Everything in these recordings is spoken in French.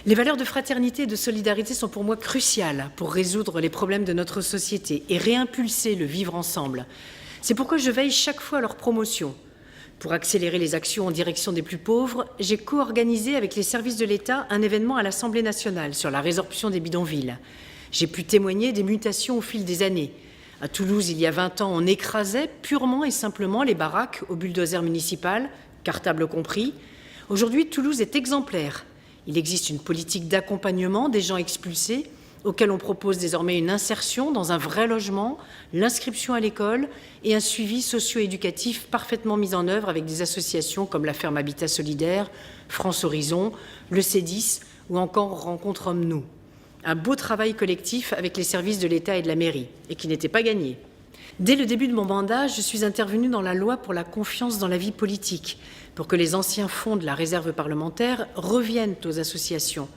Les valeurs de fraternité et de solidarité sont pour moi cruciales pour résoudre les problèmes de notre société et réimpulser le vivre ensemble. C'est pourquoi je veille chaque fois à leur promotion. Pour accélérer les actions en direction des plus pauvres, j'ai co-organisé avec les services de l'État un événement à l'Assemblée nationale sur la résorption des bidonvilles. J'ai pu témoigner des mutations au fil des années. À Toulouse, il y a 20 ans, on écrasait purement et simplement les baraques au bulldozer municipal, cartable compris. Aujourd'hui, Toulouse est exemplaire. Il existe une politique d'accompagnement des gens expulsés, auquel on propose désormais une insertion dans un vrai logement, l'inscription à l'école et un suivi socio-éducatif parfaitement mis en œuvre avec des associations comme la Ferme Habitat Solidaire, France Horizon, le C10 ou encore Rencontre Hommes-Nous. Un beau travail collectif avec les services de l'État et de la mairie, et qui n'était pas gagné. Dès le début de mon mandat, je suis intervenue dans la loi pour la confiance dans la vie politique, pour que les anciens fonds de la réserve parlementaire reviennent aux associations.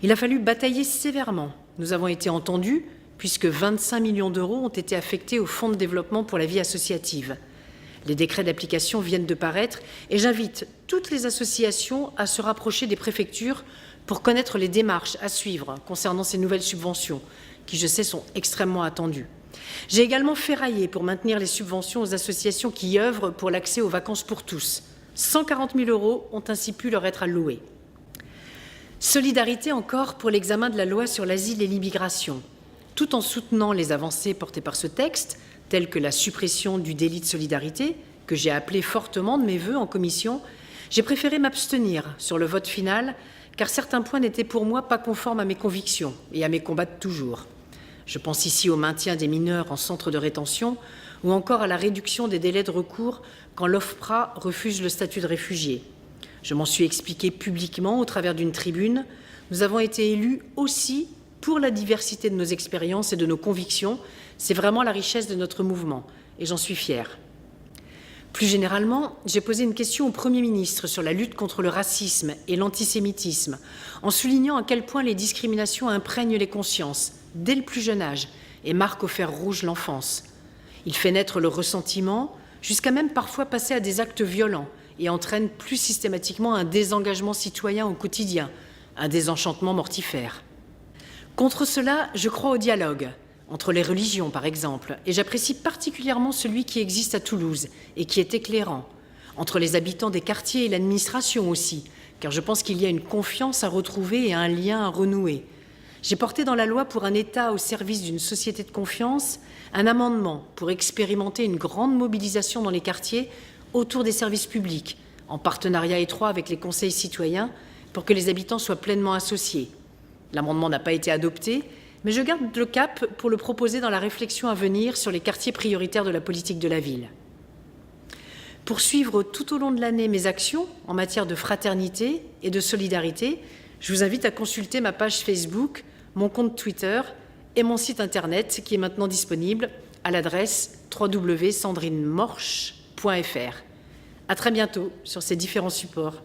Il a fallu batailler sévèrement. Nous avons été entendus, puisque 25 millions d'euros ont été affectés au Fonds de développement pour la vie associative. Les décrets d'application viennent de paraître et j'invite toutes les associations à se rapprocher des préfectures pour connaître les démarches à suivre concernant ces nouvelles subventions, qui, je sais, sont extrêmement attendues. J'ai également ferraillé pour maintenir les subventions aux associations qui œuvrent pour l'accès aux vacances pour tous. 140 000 euros ont ainsi pu leur être alloués. Solidarité encore pour l'examen de la loi sur l'asile et l'immigration. Tout en soutenant les avancées portées par ce texte, telles que la suppression du délit de solidarité, que j'ai appelé fortement de mes vœux en commission, j'ai préféré m'abstenir sur le vote final, car certains points n'étaient pour moi pas conformes à mes convictions et à mes combats de toujours. Je pense ici au maintien des mineurs en centre de rétention ou encore à la réduction des délais de recours quand l'OFPRA refuse le statut de réfugié. Je m'en suis expliqué publiquement au travers d'une tribune. Nous avons été élus aussi pour la diversité de nos expériences et de nos convictions. C'est vraiment la richesse de notre mouvement et j'en suis fière. Plus généralement, j'ai posé une question au Premier ministre sur la lutte contre le racisme et l'antisémitisme, en soulignant à quel point les discriminations imprègnent les consciences, dès le plus jeune âge, et marquent au fer rouge l'enfance. Il fait naître le ressentiment, jusqu'à même parfois passer à des actes violents, et entraîne plus systématiquement un désengagement citoyen au quotidien, un désenchantement mortifère. Contre cela, je crois au dialogue, entre les religions par exemple, et j'apprécie particulièrement celui qui existe à Toulouse et qui est éclairant, entre les habitants des quartiers et l'administration aussi, car je pense qu'il y a une confiance à retrouver et un lien à renouer. J'ai porté dans la loi pour un État au service d'une société de confiance un amendement pour expérimenter une grande mobilisation dans les quartiers autour des services publics, en partenariat étroit avec les conseils citoyens, pour que les habitants soient pleinement associés. L'amendement n'a pas été adopté, mais je garde le cap pour le proposer dans la réflexion à venir sur les quartiers prioritaires de la politique de la ville. Pour suivre tout au long de l'année mes actions en matière de fraternité et de solidarité, je vous invite à consulter ma page Facebook, mon compte Twitter et mon site internet qui est maintenant disponible à l'adresse www.sandrinemorche.fr. À très bientôt sur ces différents supports.